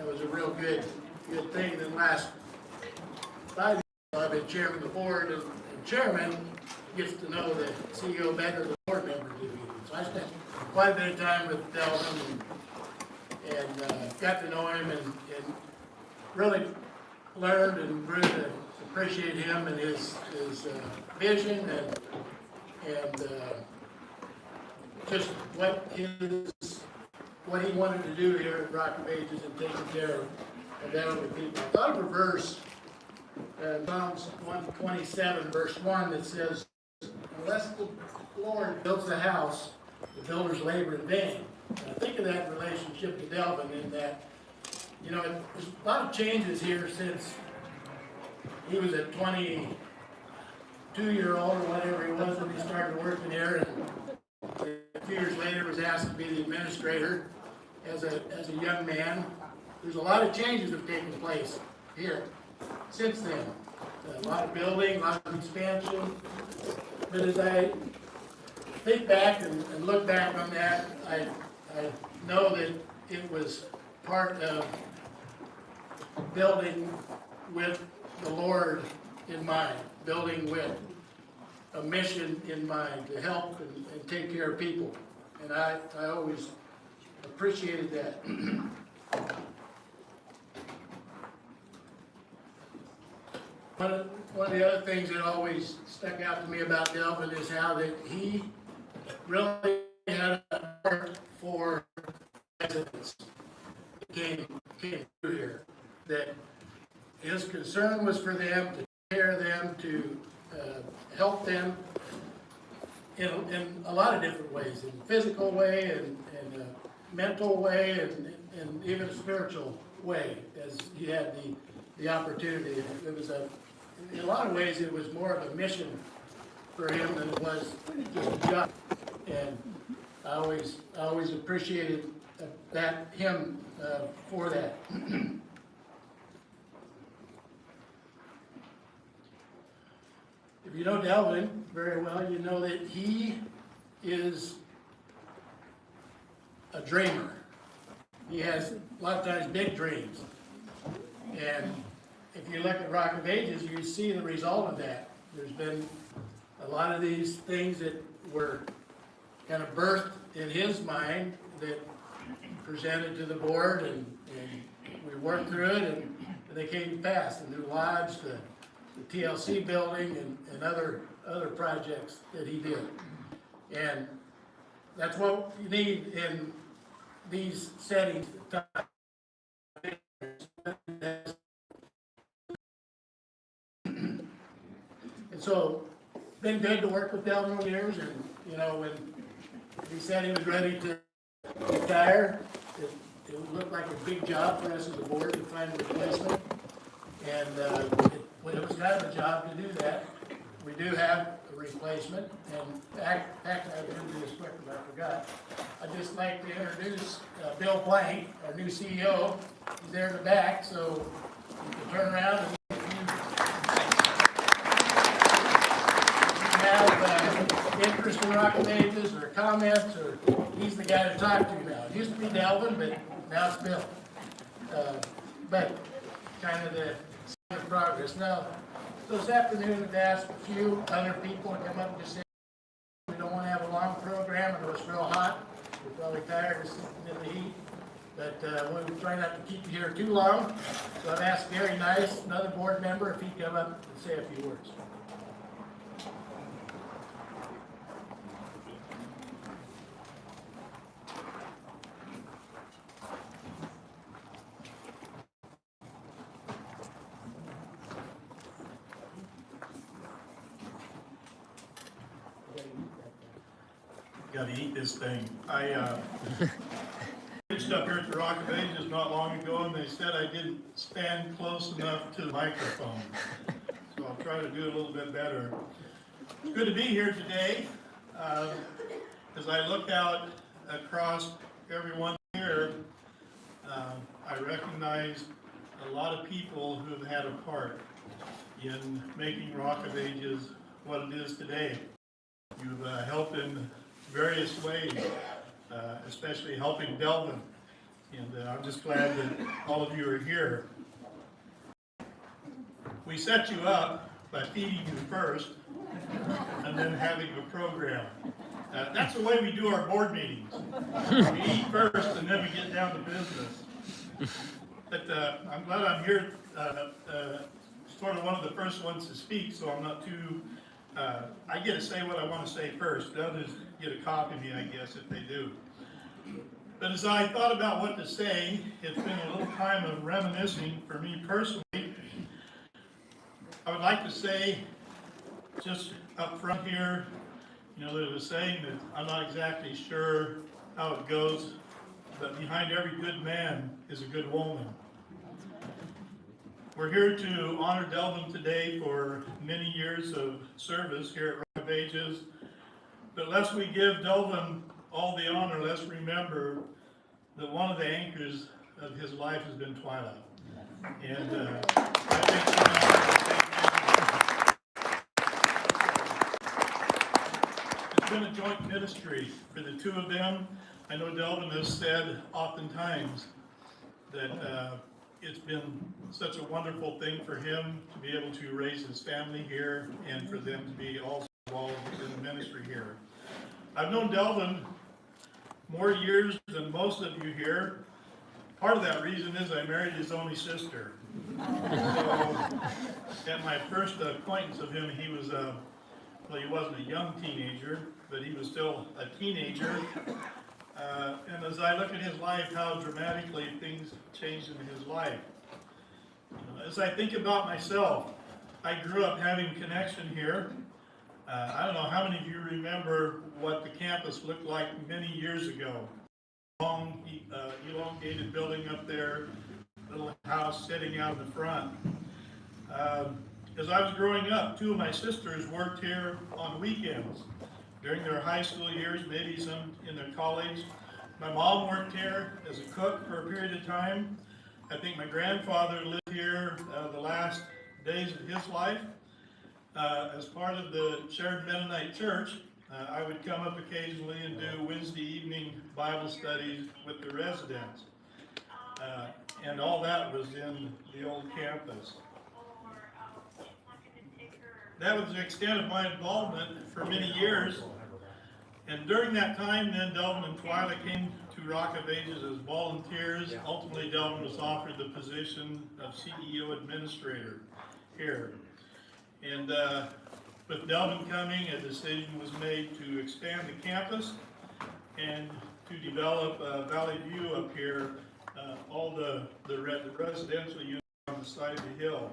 that was a real good thing. Then last 5 years, I've been chairman of the board, and chairman gets to know the CEO better than the board members do. So I spent quite a bit of time with Delvin and got to know him and really learned and grew to appreciate him and his vision and just what he wanted to do here at Rock of Ages and taking care of elderly people. I thought of a verse, Psalms 127, verse 1, that says, "Unless the Lord builds the house, the builders labor in vain." And I think of that relationship to Delvin in that, you know, there's a lot of changes here since he was a 22-year-old or whatever he was when he started working here, and a few years later was asked to be the administrator as a young man. There's a lot of changes that have taken place here since then. A lot of building, a lot of expansion. But as I think back and look back on that, I know that it was part of building with the Lord in mind, building with a mission in mind to help and take care of people. And I always appreciated that. One of the other things that always stuck out to me about Delvin is how that he really had a heart for residents that came through here. That his concern was for them, to take care of them, to help them in a lot of different ways, in a physical way and a mental way and even a spiritual way, as he had the opportunity. It was in a lot of ways, it was more of a mission for him than it was just a job. And I always appreciated him for that. If you know Delvin very well, you know that he is a dreamer. He has a lot of times big dreams. And if you look at Rock of Ages, you see the result of that. There's been a lot of these things that were kind of birthed in his mind that presented to the board, and we worked through it, and they came to pass. The new lodge, the TLC building, and other projects that he did. And that's what you need in these settings. And so it's been good to work with Delvin over the years, and you know, when he said he was ready to retire, it looked like a big job for us as a board to find a replacement. And it was kind of a job to do that. We do have a replacement, and actually I didn't do this quick, but I forgot. I'd just like to introduce Bill Blank, our new CEO. He's there in the back, so you can turn around and if you have interest in Rock of Ages or comments, or he's the guy to talk to now. It used to be Delvin, but now it's Bill. But kind of the progress. Now, this afternoon I've asked a few other people to come up and just say, we don't want to have a long program, and it was real hot. We're probably tired of sitting in the heat, but we'll try not to keep you here too long. So I've asked Gary Nice, another board member, if he'd come up and say a few words. Got to eat this thing. I reached up here at the Rock of Ages not long ago, and they said I didn't stand close enough to the microphone. So I'll try to do it a little bit better. It's good to be here today. As I look out across everyone here, I recognize a lot of people who have had a part in making Rock of Ages what it is today. You've helped in various ways, especially helping Delvin And I'm just glad that all of you are here. We set you up by feeding you first and then having a program. That's the way we do our board meetings. We eat first and then we get down to business. But I'm glad I'm here, sort of one of the first ones to speak, so I'm not too, I get to say what I want to say first. The others get to copy me, I guess, if they do. But as I thought about what to say, it's been a little time of reminiscing for me personally. I would like to say, just up front here, you know, there's a saying that I'm not exactly sure how it goes, but behind every good man is a good woman. We're here to honor Delvin today for many years of service here at Rock of Ages. But lest we give Delvin all the honor, let's remember that one of the anchors of his life has been Twila. And I think it's been a joint ministry for the two of them. I know Delvin has said oftentimes that it's been such a wonderful thing for him to be able to raise his family here and for them to be also involved in the ministry here. I've known Delvin more years than most of you here. Part of that reason is I married his only sister. So, at my first acquaintance of him, he was well, he wasn't a young teenager, but he was still a teenager. And as I look at his life, how dramatically things changed in his life. As I think about myself, I grew up having connection here. I don't know how many of you remember what the campus looked like many years ago. Long, elongated building up there, little house sitting out in the front. As I was growing up, two of my sisters worked here on weekends during their high school years, maybe some in their college. My mom worked here as a cook for a period of time. I think my grandfather lived here the last days of his life. As part of the Shared Mennonite Church, I would come up occasionally and do Wednesday evening Bible studies with the residents. And all that was in the old campus. That was the extent of my involvement for many years. And during that time, then Delvin and Twila came to Rock of Ages as volunteers. Ultimately, Delvin was offered the position of CEO administrator here. And with Delvin coming, a decision was made to expand the campus and to develop Valley View up here, all the residential units on the side of the hill.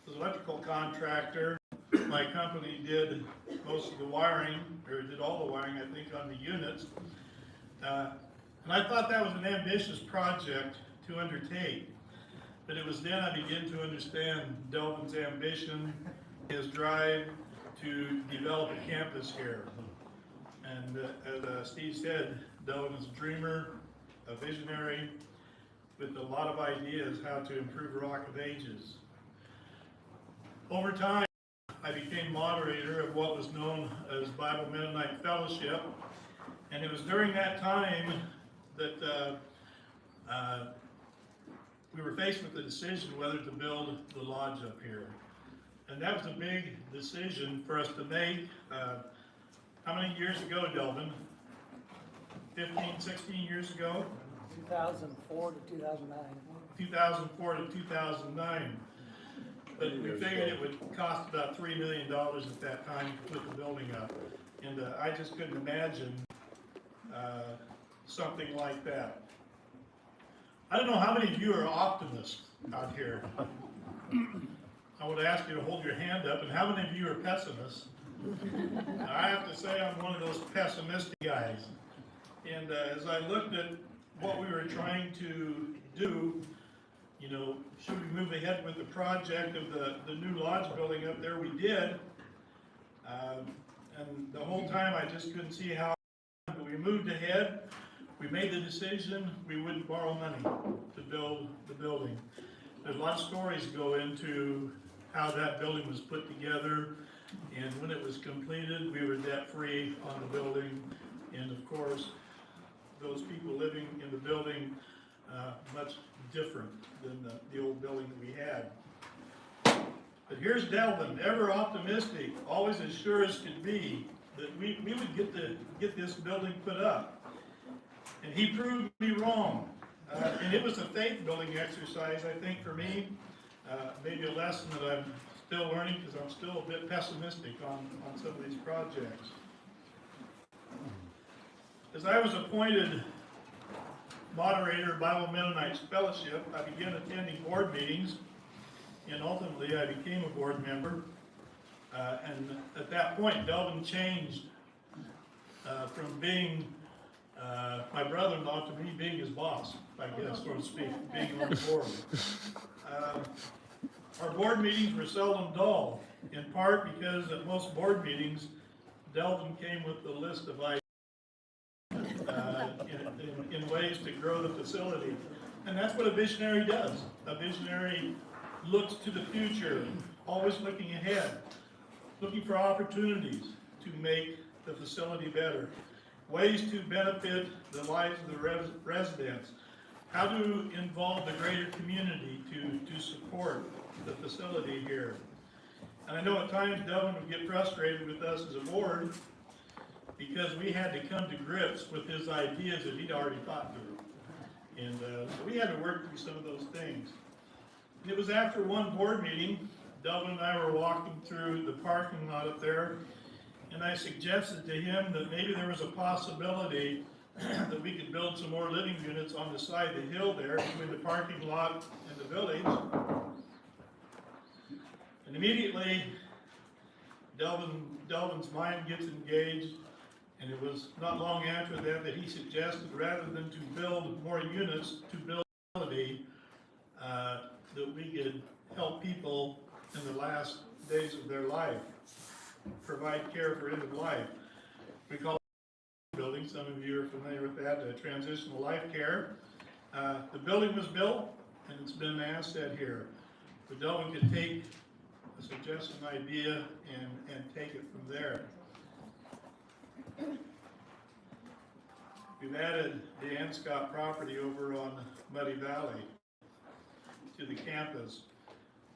As an electrical contractor, my company did most of the wiring, or did all the wiring, I think, on the units. And I thought that was an ambitious project to undertake. But it was then I began to understand Delvin's ambition, his drive to develop a campus here. And as Steve said, Delvin is a dreamer, a visionary, with a lot of ideas how to improve Rock of Ages. Over time, I became moderator of what was known as Bible Mennonite Fellowship, and it was during that time that we were faced with the decision whether to build the lodge up here. And that was a big decision for us to make. How many years ago, Delvin? 15, 16 years ago? 2004 to 2009. 2004 to 2009. But we figured it would cost about $3 million at that time to put the building up. And I just couldn't imagine something like that. I don't know how many of you are optimists out here. I would ask you to hold your hand up, and how many of you are pessimists? I have to say I'm one of those pessimistic guys. And as I looked at what we were trying to do, you know, should we move ahead with the project of the new lodge building up there? We did. And the whole time I just couldn't see how. We moved ahead. We made the decision we wouldn't borrow money to build the building. There's a lot of stories go into how that building was put together, and when it was completed, we were debt-free on the building. And of course, those people living in the building much different than the old building that we had. But here's Delvin, ever optimistic, always as sure as could be that we would get this building put up. And he proved me wrong. And it was a faith-building exercise, I think, for me. Maybe a lesson that I'm still learning because I'm still a bit pessimistic on some of these projects. As I was appointed moderator of Bible Mennonite Fellowship, I began attending board meetings, and ultimately I became a board member. And at that point, Delvin changed from being my brother-in-law to me being his boss, I guess, so to speak, being on the board. Our board meetings were seldom dull, in part because at most board meetings, Delvin came with a list of ideas in ways to grow the facility. And that's what a visionary does. A visionary looks to the future, always looking ahead, looking for opportunities to make the facility better, ways to benefit the lives of the residents, how to involve the greater community to support the facility here. And I know at times Delvin would get frustrated with us as a board because we had to come to grips with his ideas that he'd already thought through. And so we had to work through some of those things. And it was after one board meeting, Delvin and I were walking through the parking lot up there, and I suggested to him that maybe there was a possibility that we could build some more living units on the side of the hill there between the parking lot and the village. And immediately, Delvin's mind gets engaged, and it was not long after that he suggested rather than to build more units, to build a facility that we could help people in the last days of their life, provide care for end of life. We call it building, some of you are familiar with that, transitional life care. The building was built, and it's been an asset here. But Delvin could take a suggestion idea and take it from there. We've added the Anscott property over on Muddy Valley to the campus.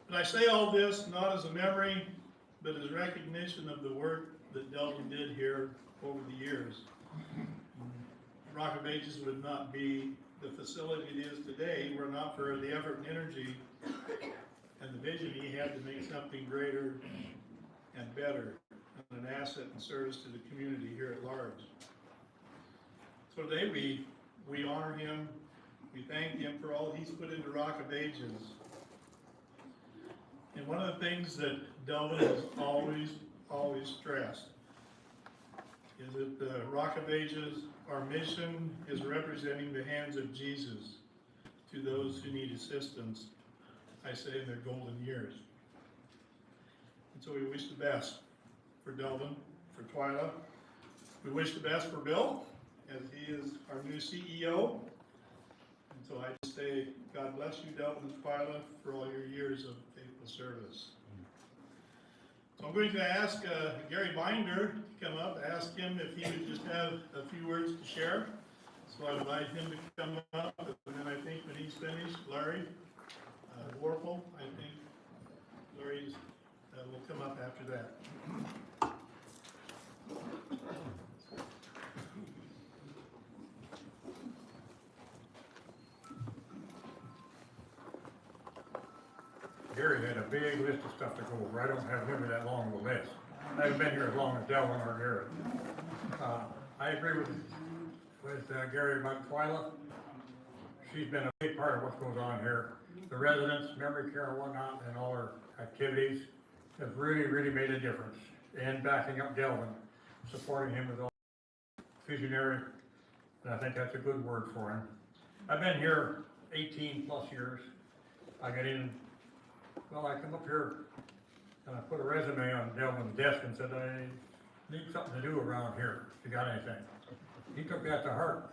But I say all this not as a memory, but as recognition of the work that Delvin did here over the years. Rock of Ages would not be the facility it is today were not for the effort and energy and the vision he had to make something greater and better and an asset and service to the community here at large. So today we honor him, we thank him for all he's put into Rock of Ages. And one of the things that Delvin has always stressed is that the Rock of Ages, our mission is representing the hands of Jesus to those who need assistance, I say in their golden years. And so we wish the best for Delvin, for Twila. We wish the best for Bill, as he is our new CEO. And so I just say, God bless you, Delvin and Twila, for all your years of faithful service. So I'm going to ask Gary Binder to come up, ask him if he would just have a few words to share. So I invite him to come up, and then I think when he's finished, Larry Warple, I think Larry will come up after that. Gary had a big list of stuff to go over. I don't have nearly that long of a list. I haven't been here as long as Delvin or Gary. I agree with Gary about Twila. She's been a big part of what goes on here. The residents, memory care and whatnot, and all her activities have really made a difference. And backing up Delvin, supporting him with all visionary, and I think that's a good word for him. I've been here 18 plus years. I got in, well, I come up here and I put a resume on Delvin's desk and said, I need something to do around here, if you got anything. He took that to heart.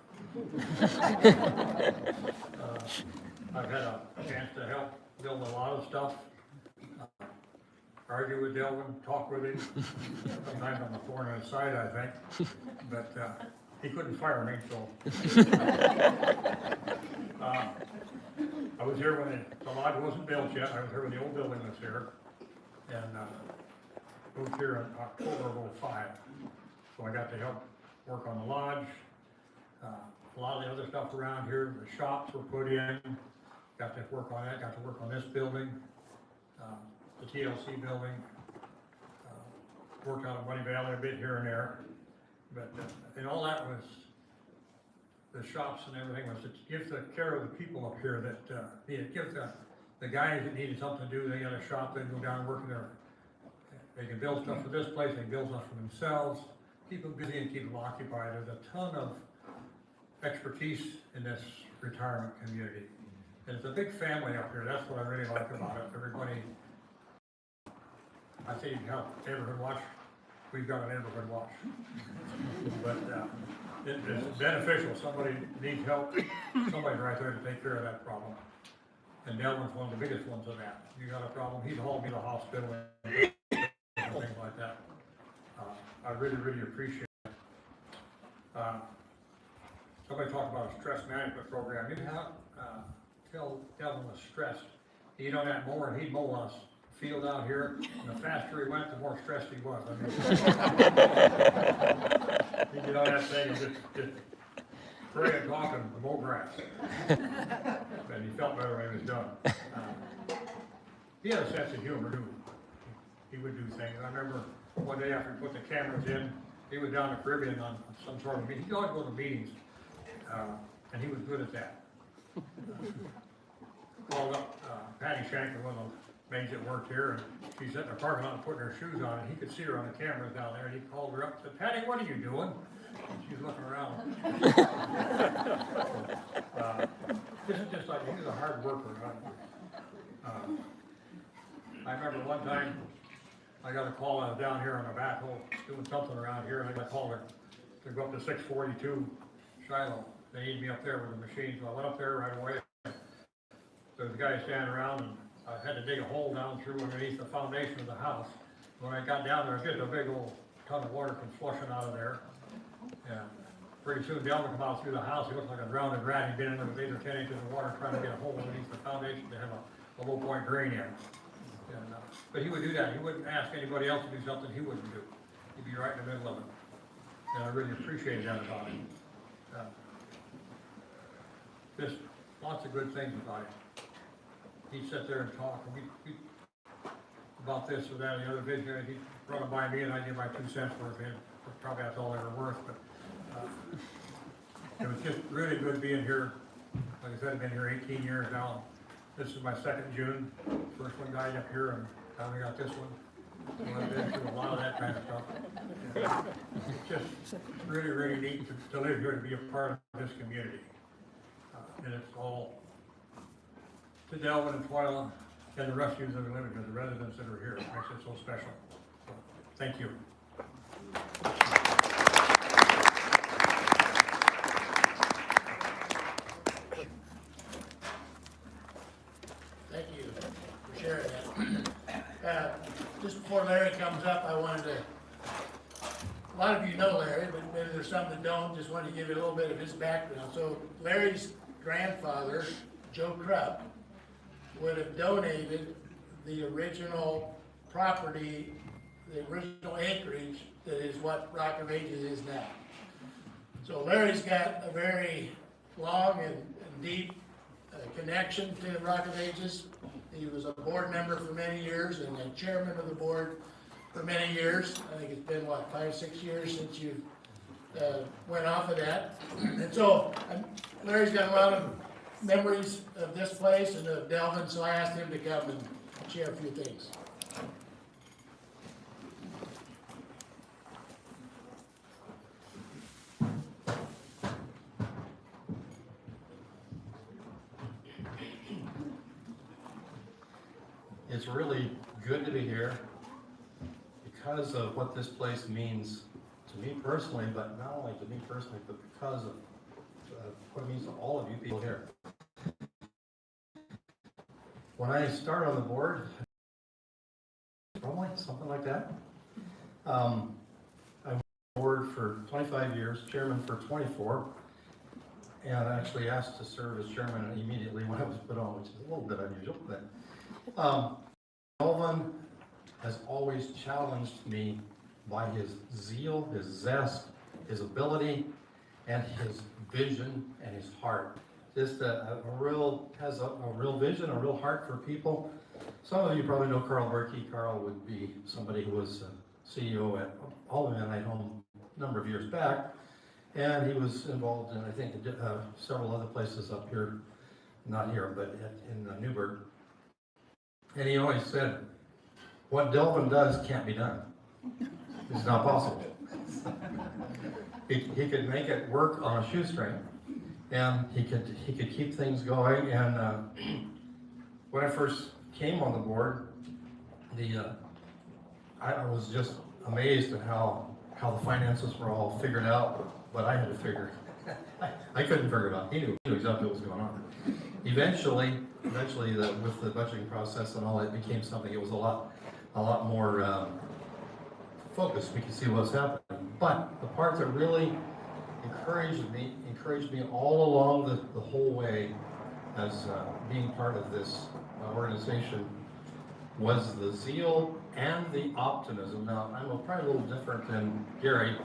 I've had a chance to help build a lot of stuff, argue with Delvin, talk with him, sometimes on the phone on his side, I think. But he couldn't fire me, so. I was here when the lodge wasn't built yet, I was here when the old building was here, and, moved here in October of '05. So I got to help work on the lodge, a lot of the other stuff around here, the shops were put in, got to work on that, got to work on this building, the TLC building, worked out of Money Valley a bit here and there, but, and all that was, the shops and everything was to give the care of the people up here that, needed, give the guys that needed something to do, they got a shop, they go down and work in there. They can build stuff for this place, they can build stuff for themselves, keep them busy and keep them occupied. There's a ton of expertise in this retirement community. And it's a big family up here, that's what I really like about it. Everybody, I say you have neighborhood watch, we've got a neighborhood watch. But it's beneficial, somebody needs help, somebody's right there to take care of that problem. And Delvin's one of the biggest ones of that. You got a problem, he'd haul me to the hospital and things like that. I really, really appreciate it. Somebody talked about a stress management program. You know, till Delvin was stressed. He'd on that mower and he'd mow us field out here, and the faster he went, the more stressed he was. I mean, he'd get on that thing and just pray and talk and mow grass. And he felt better when he was done. He had a sense of humor too. He would do things. I remember one day after he put the cameras in, he was down in the Caribbean on some sort of meeting. He'd always go to meetings, and he was good at that. Called up Patty Shanker, one of the maids that worked here, and she's sitting in the parking lot and putting her shoes on, and he could see her on the cameras down there, and he called her up and said, "Patty, what are you doing?" And she's looking around. This is just like, he's a hard worker. I remember one time, I got a call, I was down here on the backhoe, doing something around here, and I got a call to go up to 642 Shiloh. They needed me up there with the machine, so I went up there right away. There was a guy standing around, and I had to dig a hole down through underneath the foundation of the house. When I got down there, just a big old ton of water comes flushing out of there. And pretty soon, Delvin come out through the house, he looked like a drowned rat. He'd been in there with 8 or 10 inches of water trying to get a hole underneath the foundation to have a low point drain in. And, but he would do that. He wouldn't ask anybody else to do something he wouldn't do. He'd be right in the middle of it. And I really appreciated that about him. Just lots of good things about him. He'd sit there and talk, and we about this or that, or the other vision. He'd run it by me, and I'd give my 2 cents worth in. Probably that's all they were worth, but it was just really good being here. Like I said, I've been here 18 years now. This is my second June. First one died up here, and now we got this one. So I've been through a lot of that kind of stuff. It's just really, really neat to live here, to be a part of this community. And it's all to Delvin&Twila and the rest of you that are living here, the residents that are here. It makes it so special. So, thank you. Thank you for sharing that. Just before Larry comes up, I wanted to, a lot of you know Larry, but maybe there's some that don't, just wanted to give you a little bit of his background. So Larry's grandfather, Joe Krupp, would have donated the original property, the original acreage that is what Rock of Ages is now. So Larry's got a very long and deep connection to Rock of Ages. He was a board member for many years and a chairman of the board for many years. I think it's been, what, 5 or 6 years since you went off of that. And so Larry's got a lot of memories of this place and of Delvin, so I asked him to come and share a few things. It's really good to be here because of what this place means to me personally, but not only to me personally, but because of what it means to all of you people here. When I started on the board, probably something like that, I board for 25 years, chairman for 24, and actually asked to serve as chairman immediately when I was put on, which is a little bit unusual, but Delvin has always challenged me by his zeal, his zest, his ability, and his vision and his heart. Just has a real vision, a real heart for people. Some of you probably know Carl Berkey. Carl would be somebody who was CEO at All the Night Home a number of years back, and he was involved in, I think, several other places up here, not here, but in Newburgh. And he always said, what Delvin does can't be done. It's not possible. He could make it work on a shoestring, and he could keep things going. And when I first came on the board, I was just amazed at how the finances were all figured out, but I had to figure it. I couldn't figure it out. He knew exactly what was going on. Eventually, with the budgeting process and all, it became something. It was a lot more focused. We could see what was happening. But the part that really encouraged me all along the whole way as being part of this organization was the zeal and the optimism. Now, I'm probably a little different than Gary,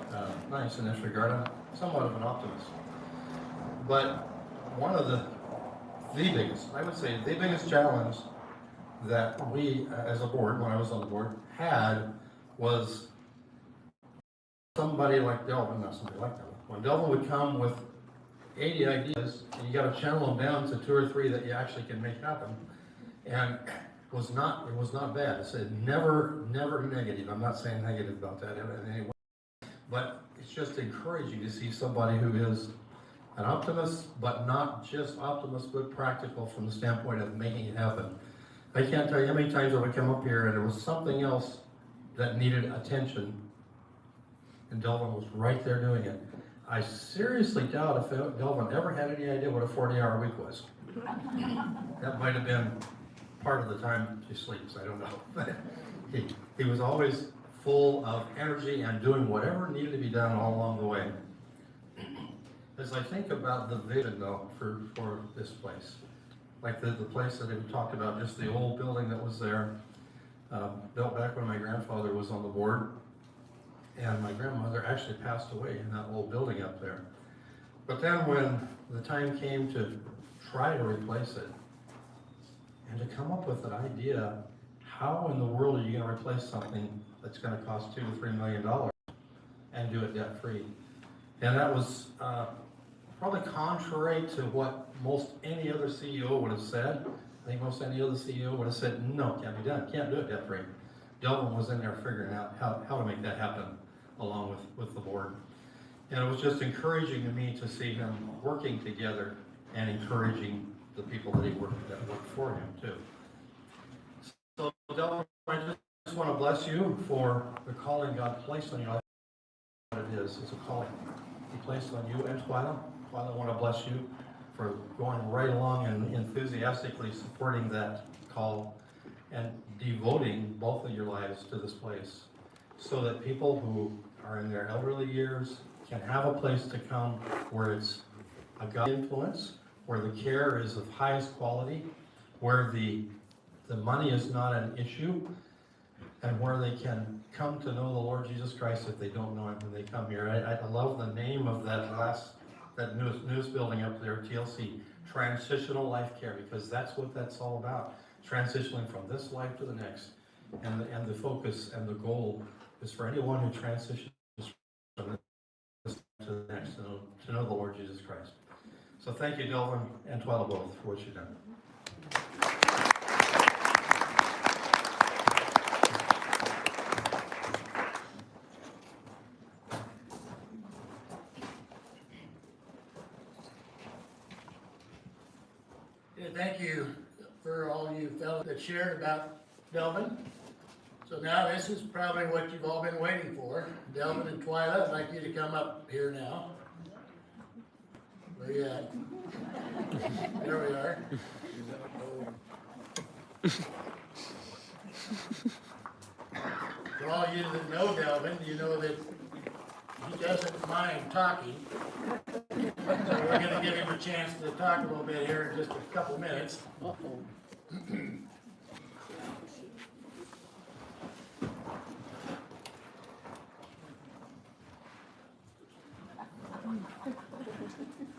nice in this regard. I'm somewhat of an optimist. But one of the biggest challenge that we, as a board, when I was on the board, had was somebody like Delvin, not somebody like Delvin. When Delvin would come with 80 ideas, and you got to channel them down to 2 or 3 that you actually can make happen. And it was not bad. It's never negative. I'm not saying negative about that in any way. But it's just encouraging to see somebody who is an optimist, but not just optimist, but practical from the standpoint of making it happen. I can't tell you how many times I would come up here and there was something else that needed attention, and Delvin was right there doing it. I seriously doubt if Delvin ever had any idea what a 40-hour week was. That might have been part of the time he sleeps, I don't know. But he was always full of energy and doing whatever needed to be done all along the way. As I think about the vision, though, for this place, like the place that we talked about, just the old building that was there, built back when my grandfather was on the board, and my grandmother actually passed away in that old building up there. But then when the time came to try to replace it, and to come up with an idea, how in the world are you going to replace something that's going to cost $2 to $3 million and do it debt-free? And that was probably contrary to what most any other CEO would have said. I think most any other CEO would have said, no, can't be done, can't do it debt-free. Delvin was in there figuring out how to make that happen along with the board. And it was just encouraging to me to see him working together and encouraging the people that worked for him too. So Delvin, I just want to bless you for the calling God placed on you. What it is, it's a calling He placed on you and Twila. Twila, I want to bless you for going right along and enthusiastically supporting that call and devoting both of your lives to this place so that people who are in their elderly years can have a place to come where it's a God influence, where the care is of highest quality, where the money is not an issue, and where they can come to know the Lord Jesus Christ if they don't know Him when they come here. I love the name of that newest building up there, TLC, Transitional Life Care, because that's what that's all about, transitioning from this life to the next. And the focus and the goal is for anyone who transitions from this to the next to know the Lord Jesus Christ. So thank you, Delvin and Twila both, for what you've done. Yeah, thank you for all you fellows that shared about Delvin. So now this is probably what you've all been waiting for. Delvin and Twila, I'd like you to come up here now. Where you at? There we are. For all you that know Delvin, you know that he doesn't mind talking. So we're gonna give him a chance to talk a little bit here in just a couple minutes.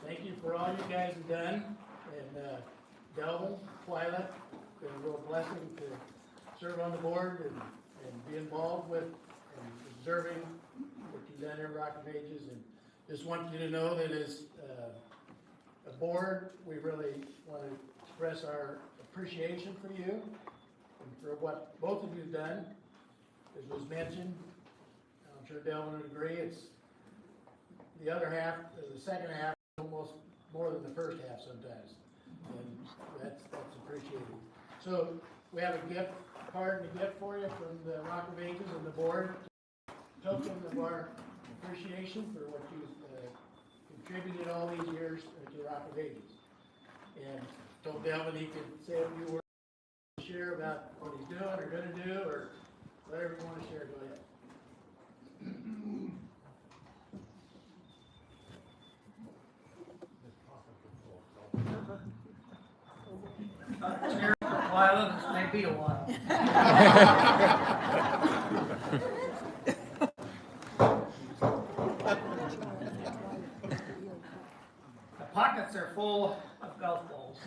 Thank you for all you guys have done, and Delvin, Twila, been a real blessing to serve on the board and be involved with and observing what you've done in Rock of Ages, and just want you to know that as a board, we really want to express our appreciation for you and for what both of you have done. As was mentioned, I'm sure Delvin would agree, it's the other half, the second half, almost more than the first half sometimes, and that's appreciated. So we have a gift card and a gift for you from the Rock of Ages and the board, token of our appreciation for what you've contributed all these years to the Rock of Ages. And told Delvin he could say a few words to share about what he's doing or gonna do, or whatever you want to share. Go ahead. Chair for Twila, this may be a while. The pockets are full of golf balls.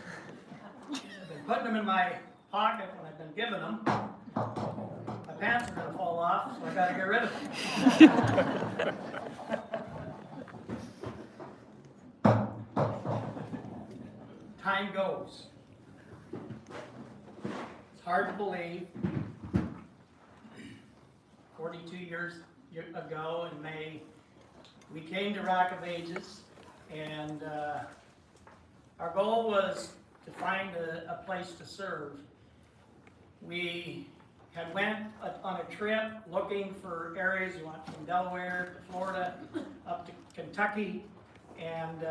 I've been putting them in my pocket when I've been giving them. My pants are gonna fall off, so I gotta get rid of them. Time goes. It's hard to believe. 42 years ago in May, we came to Rock of Ages, and our goal was to find a place to serve. We had went on a trip looking for areas. We went from Delaware to Florida up to Kentucky, and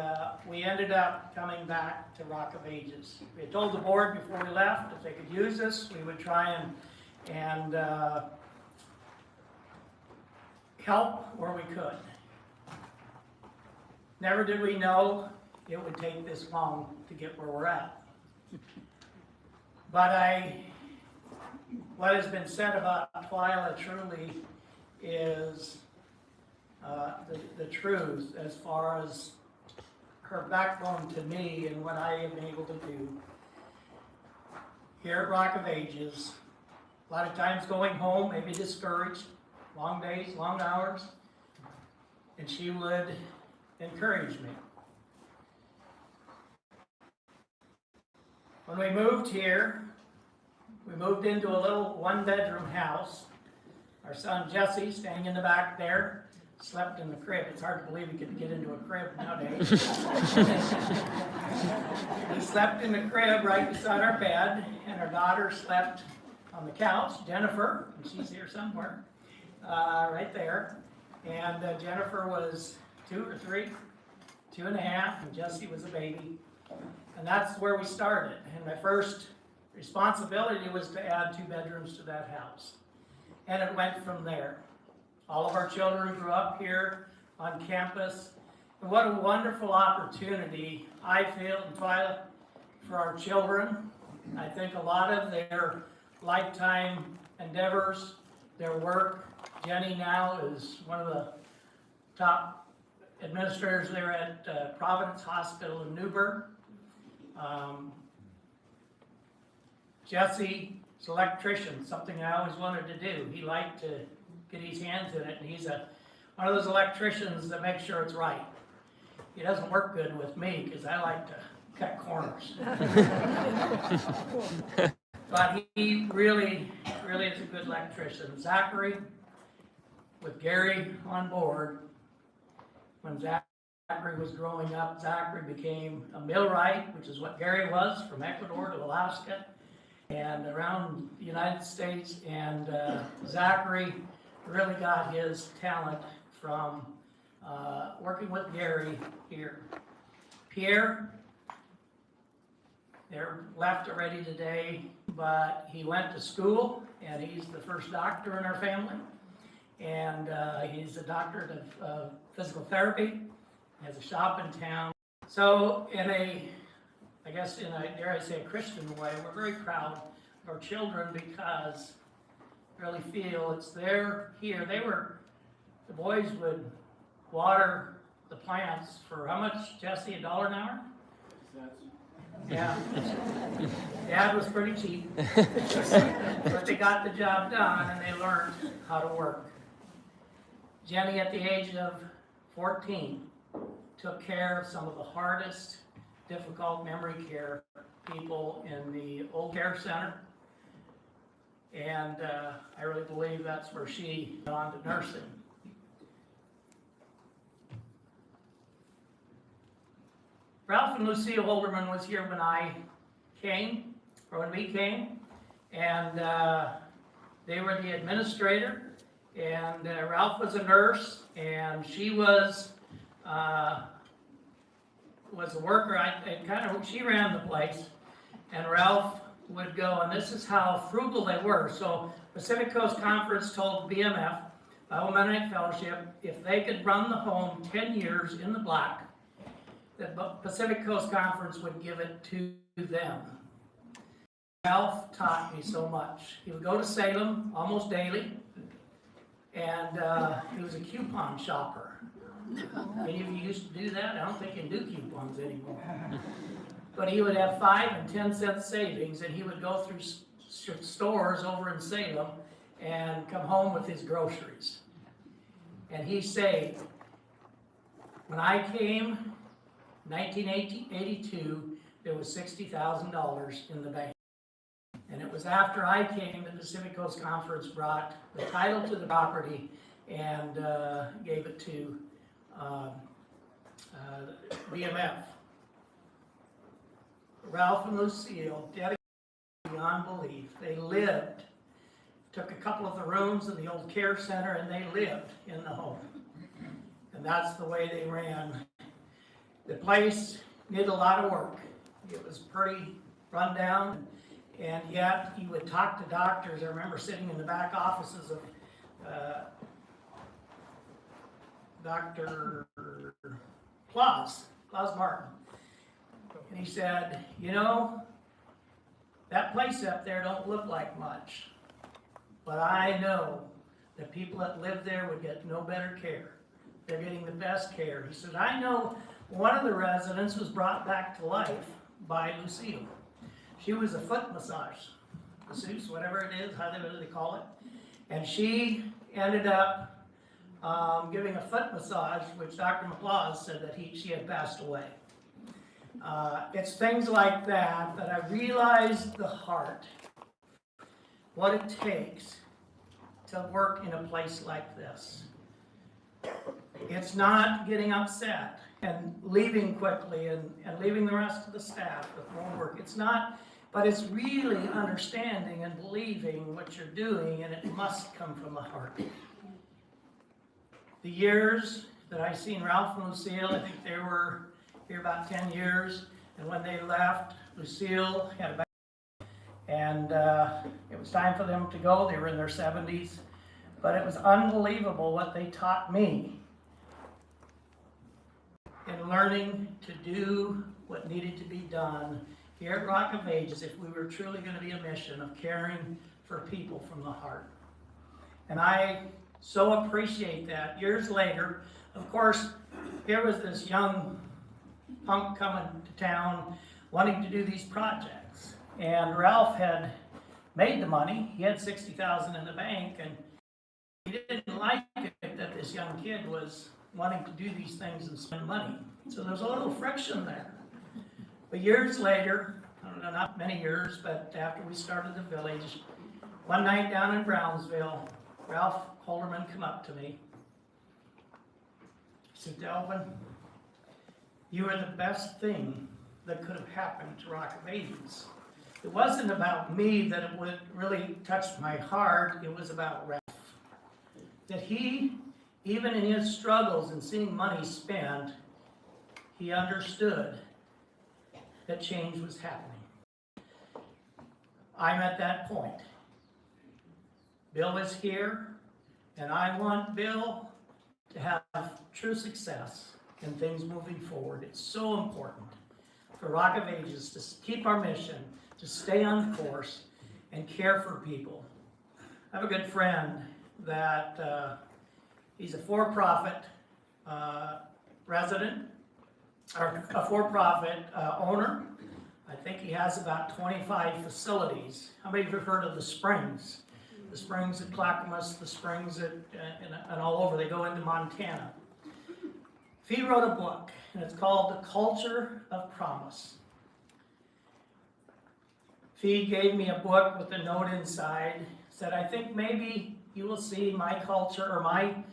we ended up coming back to Rock of Ages. We had told the board before we left if they could use us, we would try and help where we could. Never did we know it would take this long to get where we're at. But what has been said about Twila truly is the truth as far as her backbone to me and what I have been able to do. Here at Rock of Ages, a lot of times going home, maybe discouraged, long days, long hours, and she would encourage me. When we moved here, we moved into a little one-bedroom house. Our son Jesse, standing in the back there, slept in the crib. It's hard to believe he could get into a crib nowadays. He slept in the crib right beside our bed, and our daughter slept on the couch, Jennifer, and she's here somewhere, right there. And Jennifer was 2 or 3, 2.5, and Jesse was a baby. And that's where we started. And my first responsibility was to add 2 bedrooms to that house. And it went from there. All of our children grew up here on campus. And what a wonderful opportunity I feel in Twila for our children. I think a lot of their lifetime endeavors, their work. Jenny now is one of the top administrators there at Providence Hospital in Newburgh. Jesse is an electrician, something I always wanted to do. He liked to get his hands in it, and he's one of those electricians that makes sure it's right. He doesn't work good with me because I like to cut corners. But he really is a good electrician. Zachary, with Gary on board, when Zachary was growing up, Zachary became a millwright, which is what Gary was, from Ecuador to Alaska and around the United States. And Zachary really got his talent from working with Gary here. Pierre, they're left already today, but he went to school, and he's the first doctor in our family. And he's a doctorate of physical therapy. He has a shop in town. So in a, I guess in a, dare I say, a Christian way, we're very proud of our children because we really feel it's their here. The boys would water the plants for how much, Jesse, $1 an hour? Yeah. Dad was pretty cheap. But they got the job done and they learned how to work. Jenny, at the age of 14, took care of some of the hardest, difficult memory care people in the old care center. And I really believe that's where she went on to nursing. Ralph and Lucille Holderman was here when we came, and they were the administrator, and Ralph was a nurse, and she was a worker. She ran the place, and Ralph would go, and this is how frugal they were. So Pacific Coast Conference told BMF, Bible Mennonite Fellowship, if they could run the home 10 years in the black, the Pacific Coast Conference would give it to them. Ralph taught me so much. He would go to Salem almost daily, and he was a coupon shopper. Any of you used to do that? I don't think you can do coupons anymore. But he would have 5 and 10 cent savings, and he would go through stores over in Salem and come home with his groceries. And he saved. When I came, 1982, there was $60,000 in the bank. And it was after I came, the Pacific Coast Conference brought the title to the property and gave it to BMF. Ralph and Lucille, dedicated beyond belief. They lived, took a couple of the rooms in the old care center, and they lived in the home. And that's the way they ran. The place needed a lot of work. It was pretty run down, and yet he would talk to doctors. I remember sitting in the back offices of Dr. Claus Martin. And he said, you know, that place up there don't look like much, but I know the people that live there would get no better care. They're getting the best care. He said, I know one of the residents was brought back to life by Lucille. She was a foot massage, masseuse, whatever it is, how they call it. And she ended up giving a foot massage, which Dr. McLaws said that she had passed away. It's things like that that I realized the heart, what it takes to work in a place like this. It's not getting upset and leaving quickly and leaving the rest of the staff with more work. It's not, but it's really understanding and believing what you're doing, and it must come from the heart. The years that I seen Ralph and Lucille, I think they were here about 10 years, and when they left, Lucille had a back, and it was time for them to go. They were in their 70s, but it was unbelievable what they taught me in learning to do what needed to be done here at Rock of Ages if we were truly going to be a mission of caring for people from the heart. And I so appreciate that. Years later, of course, here was this young punk coming to town wanting to do these projects. And Ralph had made the money. He had $60,000 in the bank, and he didn't like it that this young kid was wanting to do these things and spend money. So there's a little friction there. But years later, I don't know, not many years, but after we started the village, one night down in Brownsville, Ralph Holderman came up to me. He said, Delvin, you are the best thing that could have happened to Rock of Ages. It wasn't about me that it would really touch my heart, it was about Ralph. That he, even in his struggles and seeing money spent, he understood that change was happening. I'm at that point. Bill is here, and I want Bill to have true success and things moving forward, it's so important for Rock of Ages to keep our mission, to stay on course, and care for people. I have a good friend that he's a for-profit resident, or a for-profit owner. I think he has about 25 facilities. How many of you have heard of the Springs? The Springs at Clackamas, the Springs and all over. They go into Montana. He wrote a book, and it's called The Culture of Promise. Fee gave me a book with a note inside, said, I think maybe you will see my culture, or my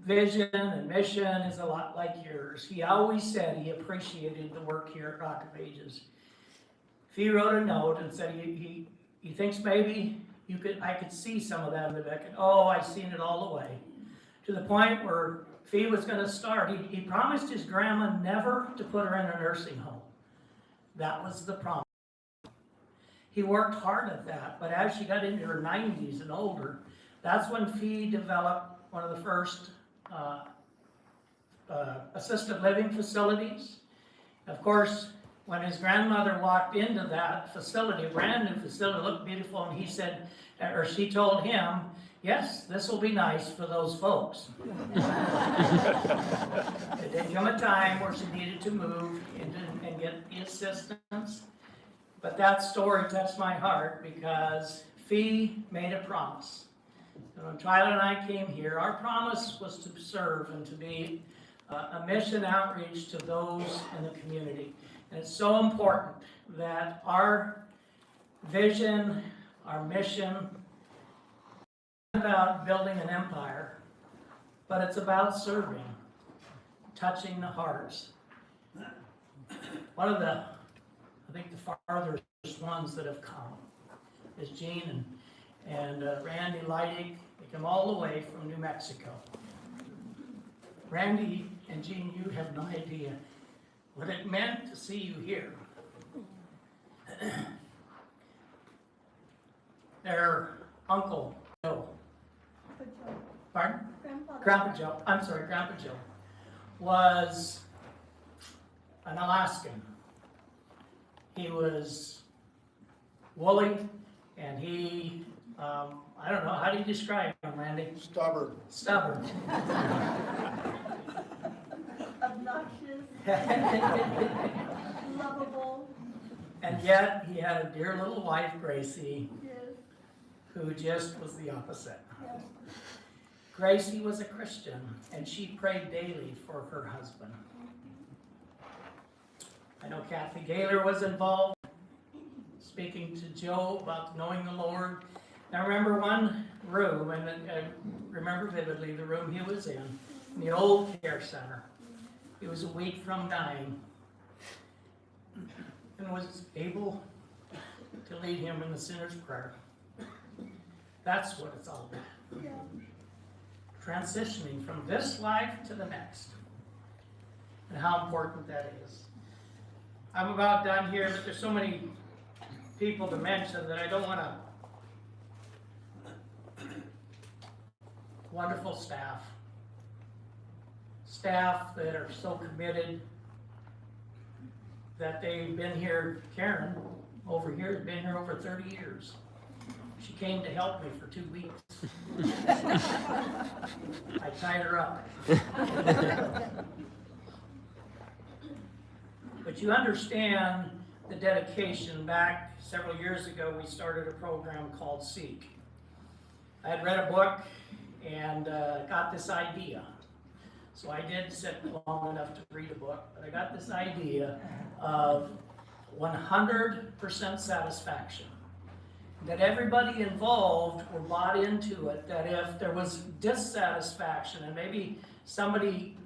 vision and mission is a lot like yours. He always said he appreciated the work here at Rock of Ages. Fee wrote a note and said he thinks maybe I could see some of that in the book. And oh, I seen it all the way. To the point where Fee was going to start. He promised his grandma never to put her in a nursing home. That was the promise. He worked hard at that, but as she got into her 90s and older, that's when Fee developed one of the first assisted living facilities. Of course, when his grandmother walked into that facility, a brand new facility, looked beautiful, and he said, or she told him, yes, this will be nice for those folks. It did come a time where she needed to move and get the assistance. But that story touched my heart because Fee made a promise. And when Twila and I came here, our promise was to serve and to be a mission outreach to those in the community. And it's so important that our vision, our mission, about building an empire, but it's about serving, touching the hearts. One of the, I think the farthest ones that have come is Gene and Randy Leidig. They come all the way from New Mexico. Randy and Gene, you have no idea what it meant to see you here. Their uncle, Joe. Pardon? Grandpa Joe. I'm sorry, Grandpa Joe was an Alaskan. He was woolly, and he, I don't know, how do you describe him, Randy? Stubborn. Stubborn. Obnoxious, lovable, And yet, he had a dear little wife, Gracie, yes, who just was the opposite. yes. Gracie was a Christian, and she prayed daily for her husband. I know Kathy Gaylor was involved, speaking to Joe about knowing the Lord. I remember one room, and I remember vividly the room he was in the old care center. He was a week from dying, and was able to lead him in the sinner's prayer. That's what it's all about. Yeah. Transitioning from this life to the next, and how important that is. I'm about done here, but there's so many people to mention that I don't want to. Wonderful staff that are so committed that they've been here. Karen over here has been here over 30 years. She came to help me for 2 weeks. I tied her up. But you understand the dedication. Back several years ago, we started a program called Seek. I had read a book and got this idea. So I did sit long enough to read a book, but I got this idea of 100% satisfaction. That everybody involved were bought into it, that if there was dissatisfaction and maybe somebody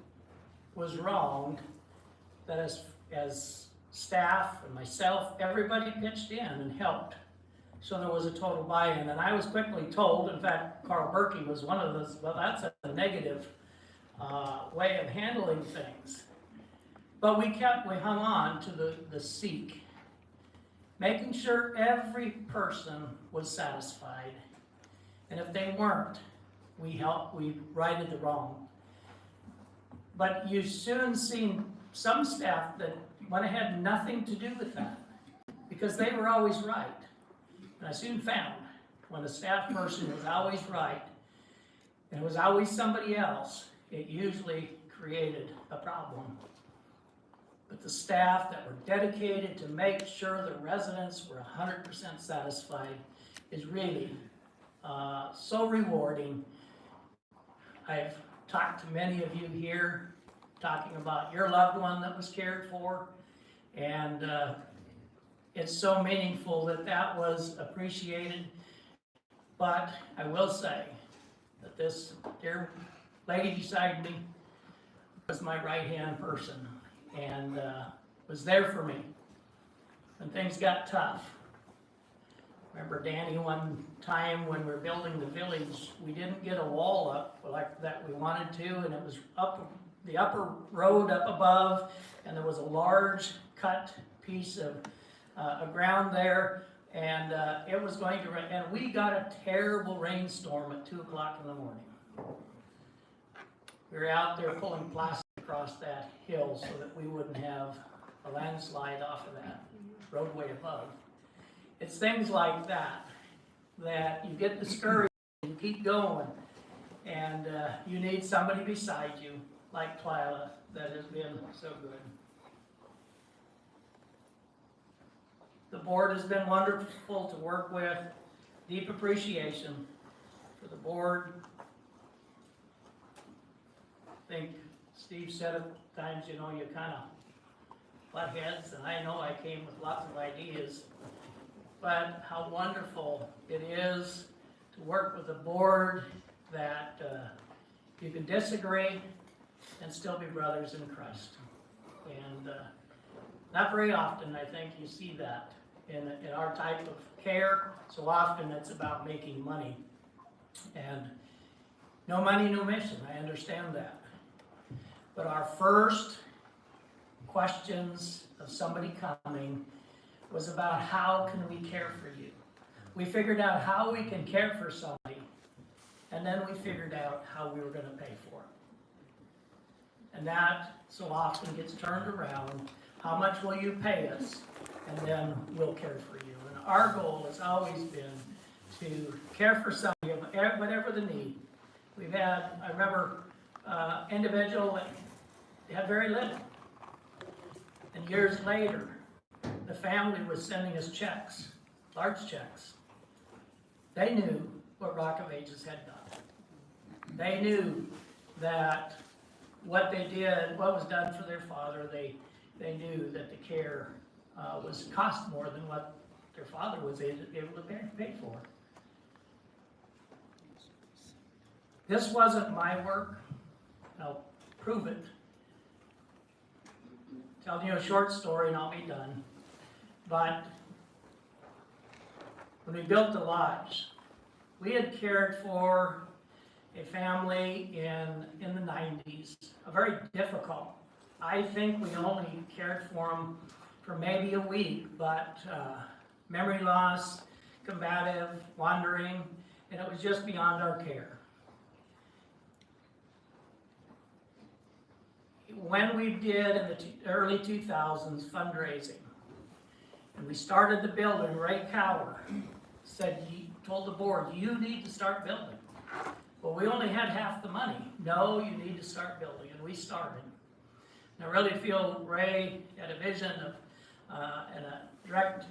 was wronged, that as staff and myself, everybody pitched in and helped. So there was a total buy-in, and I was quickly told, in fact, Carl Berkey was one of those, well, that's a negative way of handling things. But we hung on to the seek, making sure every person was satisfied. And if they weren't, we righted the wrong. But you soon seen some staff that went ahead, nothing to do with that, because they were always right. And I soon found, when a staff person was always right, and it was always somebody else, it usually created a problem. But the staff that were dedicated to make sure the residents were 100% satisfied is really so rewarding. I've talked to many of you here, talking about your loved one that was cared for, and it's so meaningful that that was appreciated. But I will say that this dear lady beside me was my right-hand person, and was there for me when things got tough. Remember, Danny, one time when we were building the village, we didn't get a wall up like that we wanted to, and it was up the upper road up above, and there was a large cut piece of ground there, and it was going to rain, and we got a terrible rainstorm at 2 o'clock in the morning. We were out there pulling plastic across that hill so that we wouldn't have a landslide off of that roadway above. It's things like that that you get discouraged and you keep going, and you need somebody beside you like Twila that has been so good. The board has been wonderful to work with. Deep appreciation for the board. I think Steve said at times, you know, you kind of butt heads, and I know I came with lots of ideas. But how wonderful it is to work with a board that you can disagree and still be brothers in Christ. And not very often, I think, you see that in our type of care. So often it's about making money. And no money, no mission. I understand that. But our first questions of somebody coming was about how can we care for you. We figured out how we can care for somebody, and then we figured out how we were going to pay for it. And that so often gets turned around. How much will you pay us? And then we'll care for you. And our goal has always been to care for somebody, whatever the need. We've had, I remember, individual that had very little. And years later, the family was sending us checks, large checks. They knew what Rock of Ages had done. They knew that what they did, what was done for their father, they knew that the care was cost more than what their father was able to pay for. This wasn't my work. I'll prove it. Tell you a short story and I'll be done. But when we built the lodge, we had cared for a family in the 90s, a very difficult. I think we only cared for them for maybe a week, but memory loss, combative, wandering, and it was just beyond our care. When we did in the early 2000s fundraising, and we started the building, Ray Cower said, he told the board, you need to start building. Well, we only had half the money. No, you need to start building, and we started. And I really feel Ray had a vision of and a direct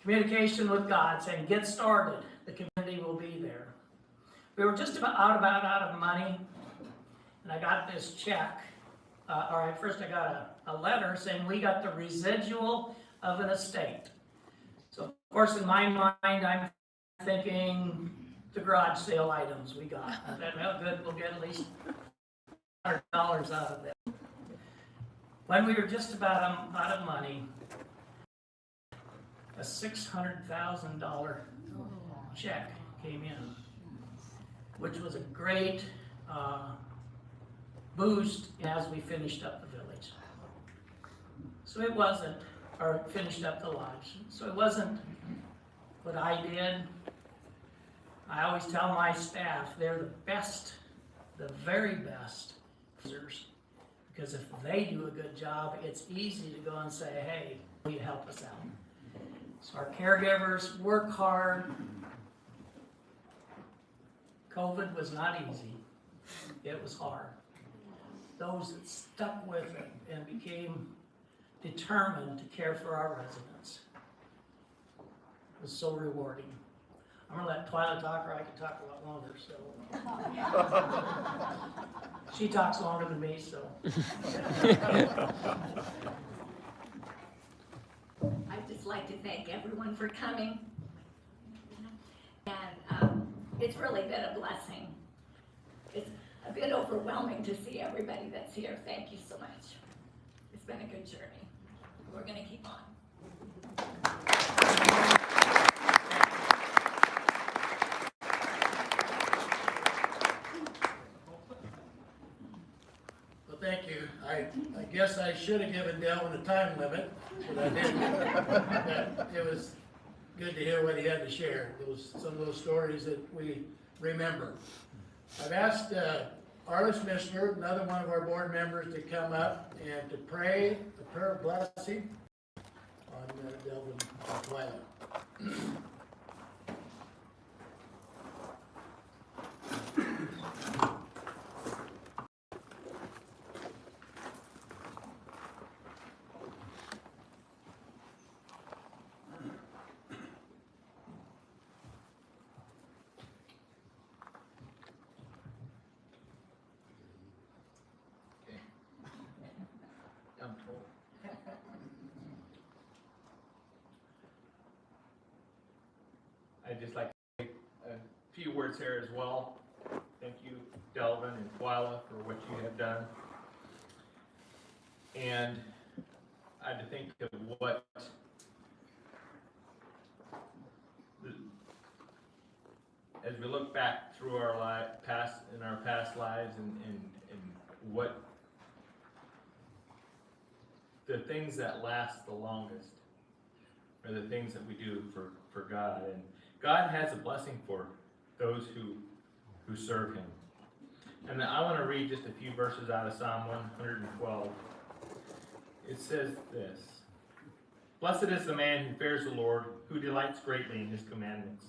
communication with God, saying, get started, the community will be there. We were just about out of money, and I got this check. First I got a letter saying we got the residual of an estate. So of course in my mind I'm thinking the garage sale items we got. I thought, well, good, we'll get at least $100 out of it. When we were just about out of money, a $600,000 check came in, which was a great boost as we finished up the village. So it wasn't, or finished up the lodge. So it wasn't what I did. I always tell my staff, they're the best, the very best Because if they do a good job, it's easy to go and say, hey, will you help us out? So our caregivers work hard. COVID was not easy. It was hard. Those that stuck with it and became determined to care for our residents was so rewarding. I'm gonna let Twila talk, or I can talk a lot longer, so. She talks longer than me, so. I'd just like to thank everyone for coming. And it's really been a blessing. It's a bit overwhelming to see everybody that's here. Thank you so much. It's been a good journey. We're gonna keep on. Well, thank you. I guess I should have given Delvin a time limit, but I didn't. But it was good to hear what he had to share. Some of those stories that we remember. I've asked Arliss Mishler, another one of our board members, to come up and to pray a prayer of blessing on Delvin and Twila. I'm told. I'd just like to say a few words here as well. Thank you, Delvin and Twila, for what you have done. And I had to think of what as we look back through our past lives and what the things that last the longest are the things that we do for God. And God has a blessing for those who serve him. And I want to read just a few verses out of Psalm 112. It says this: "Blessed is the man who fears the Lord, who delights greatly in his commandments.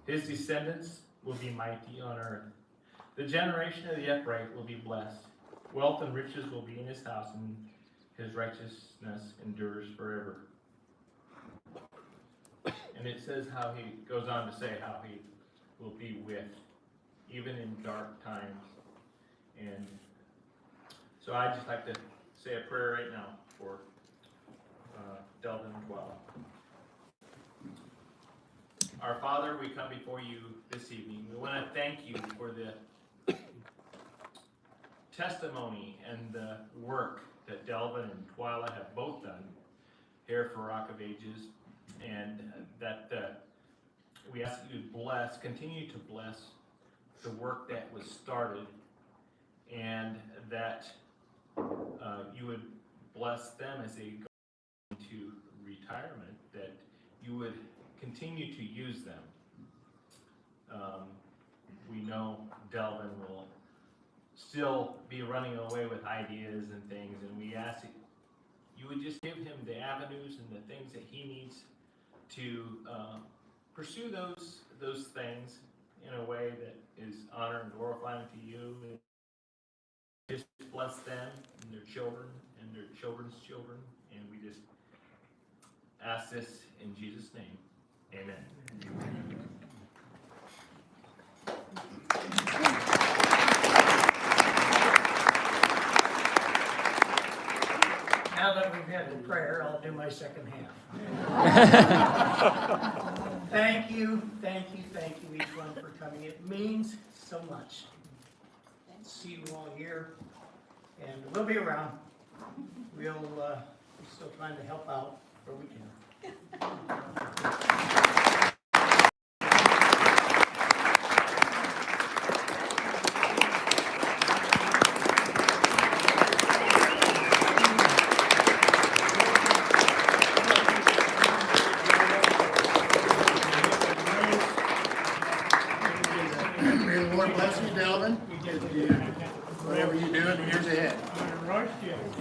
His descendants will be mighty on earth. The generation of the upright will be blessed. Wealth and riches will be in his house, and his righteousness endures forever." And it says how he goes on to say how he will be with, even in dark times. And so I'd just like to say a prayer right now for Delvin and Twila. Our Father, we come before you this evening. We want to thank you for the testimony and the work that Delvin and Twila have both done here for Rock of Ages, and that we ask you to continue to bless the work that was started, and that you would bless them as they go into retirement, that you would continue to use them. We know Delvin will still be running away with ideas and things, and we ask that you would just give him the avenues and the things that he needs to pursue those things in a way that is honor and glorifying to you. And just bless them and their children and their children's children, and we just ask this in Jesus' name. Amen. Now that we've had the prayer, I'll do my second half. Thank you, each one for coming. It means so much. See you all here, and we'll be around. We're still trying to help out where we can. May the Lord bless you, Delvin. Whatever you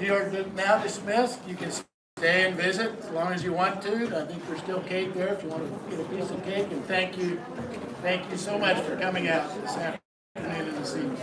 You are now dismissed. You can stay and visit as long as you want to. I think there's still cake there if you want to get a piece of cake. And thank you so much for coming out this afternoon and this evening.